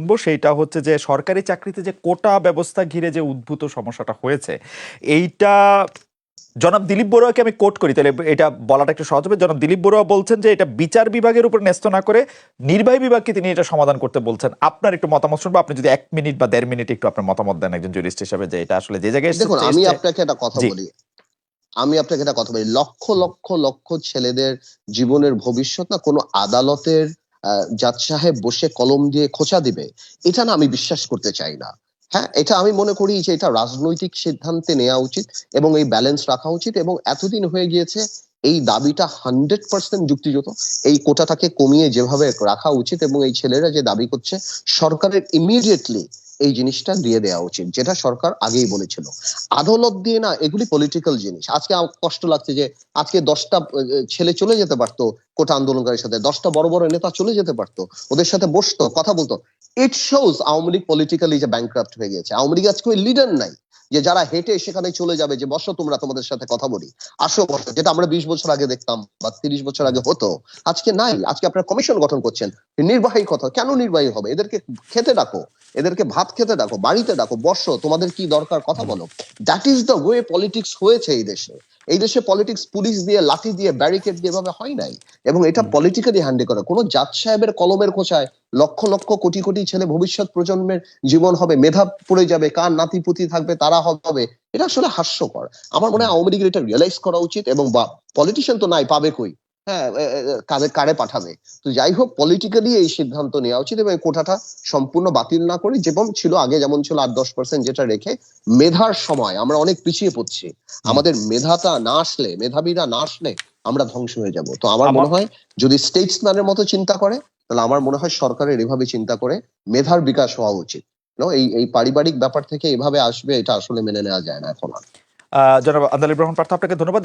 শুনবো, সেইটা হচ্ছে যে সরকারি চাকরিতে যে কোটা ব্যবস্থা ঘিরে যে উদ্ভূত সমস্যাটা হয়েছে, এইটা জনাব দিলীপ বড়ুয়াকে আমি কোট করি, তাহলে এটা বলাটা একটু সহজ হবে। জনাব দিলীপ বড়ুয়া বলছেন যে এটা বিচার বিভাগের উপর ন্যস্ত না করে নির্বাহী বিভাগকে তিনি এটা সমাধান করতে বলছেন। আপনার একটু মতামত শুনবো, আপনি যদি 1 মিনিট বা 1.5 মিনিট একটু আপনার মতামত দেন একজন জুরিস্ট হিসেবে, যে এটা আসলে যে জায়গায় দেখুন, আমি এসছে। আপনাকে একটা কথা জি। বলি। লক্ষ লক্ষ লক্ষ ছেলেদের জীবনের ভবিষ্যৎ না কোনো আদালতের জাজ সাহেব বসে কলম দিয়ে খোঁচা দিবে, এটা না আমি বিশ্বাস করতে চাই না। হ্যাঁ, এটা আমি মনে করি যে এটা রাজনৈতিক সিদ্ধান্তে নেওয়া উচিত এবং এই ব্যালেন্স রাখা উচিত। এবং এতদিন হয়ে গিয়েছে, এই দাবিটা 100% যুক্তিযুক্ত। এই কোটাটাকে কমিয়ে যেভাবে রাখা উচিত এবং এই ছেলেরা যে দাবি করছে, সরকারের ইমিডিয়েটলি এই জিনিসটা দিয়ে দেওয়া উচিত, যেটা সরকার আগেই বলেছিল। আদালত দিয়ে না, এগুলি পলিটিক্যাল জিনিস। আজকে আমার কষ্ট লাগছে যে আজকে 10টা ছেলে চলে যেতে পারতো কোটা আন্দোলনকারীর সাথে, 10টা বড় বড় নেতা চলে যেতে পারতো, ওদের সাথে বসতো, কথা বলতো। It shows Awami League politically যে ব্যাংক্রাফট হয়ে গেছে। আওয়ামী লীগ আজকে ওই লিডার নাই যে যারা হেঁটে সেখানে চলে যাবে, যে বসো তোমরা, তোমাদের সাথে কথা বলি, আসো বসো, যেটা আমরা 20 বছর আগে দেখতাম বা 30 বছর আগে হতো। আজকে নাই। আজকে আপনারা কমিশন গঠন করছেন, নির্বাহী কথা কেন নির্বাহী হবে? এদেরকে খেতে ডাকো, এদেরকে ভাত খেতে ডাকো, বাড়িতে ডাকো, বসো, তোমাদের কি দরকার কথা বলো। That is the way politics হয়েছে এই দেশে। এই দেশে পলিটিক্স পুলিশ দিয়ে, লাঠি দিয়ে, ব্যারিকেড দিয়ে এভাবে হয় নাই। এবং এটা পলিটিক্যালি হ্যান্ডেল করা। কোনো জাজ সাহেবের কলমের খোঁচায় লক্ষ লক্ষ কোটি কোটি ছেলে, ভবিষ্যৎ প্রজন্মের জীবন হবে, মেধা পড়ে যাবে, কার নাতিপুতি থাকবে তারা হবে, এটা আসলে হাস্যকর। আমার মনে হয় আওয়ামী লীগের এটা রিয়েলাইজ করা উচিত। এবং পলিটিশিয়ান তো নাই, পাবে কই? হ্যাঁ, কারে পাঠাবে? তো যাই হোক, পলিটিক্যালি এই সিদ্ধান্ত নেওয়া উচিত এবং কোটাটা সম্পূর্ণ বাতিল না করে, যেমন ছিল আগে, যেমন ছিল 8-10% যেটা রেখে, মেধার সময় আমরা অনেক পিছিয়ে পড়ছি। আমাদের মেধাটা না আসলে, মেধাবীরা না আসলে আমরা ধ্বংস হয়ে যাব। তো আমার মনে হয় যদি স্টেটসম্যানের মতো চিন্তা করে, তাহলে আমার মনে হয় সরকারের এভাবে চিন্তা করে মেধার বিকাশ হওয়া উচিত। এই পারিবারিক ব্যাপার থেকে এভাবে আসবে, এটা আসলে মেনে নেওয়া যায় না এখন আর। জনাব আন্দালিব রহমান পার্থ, আপনাকে ধন্যবাদ।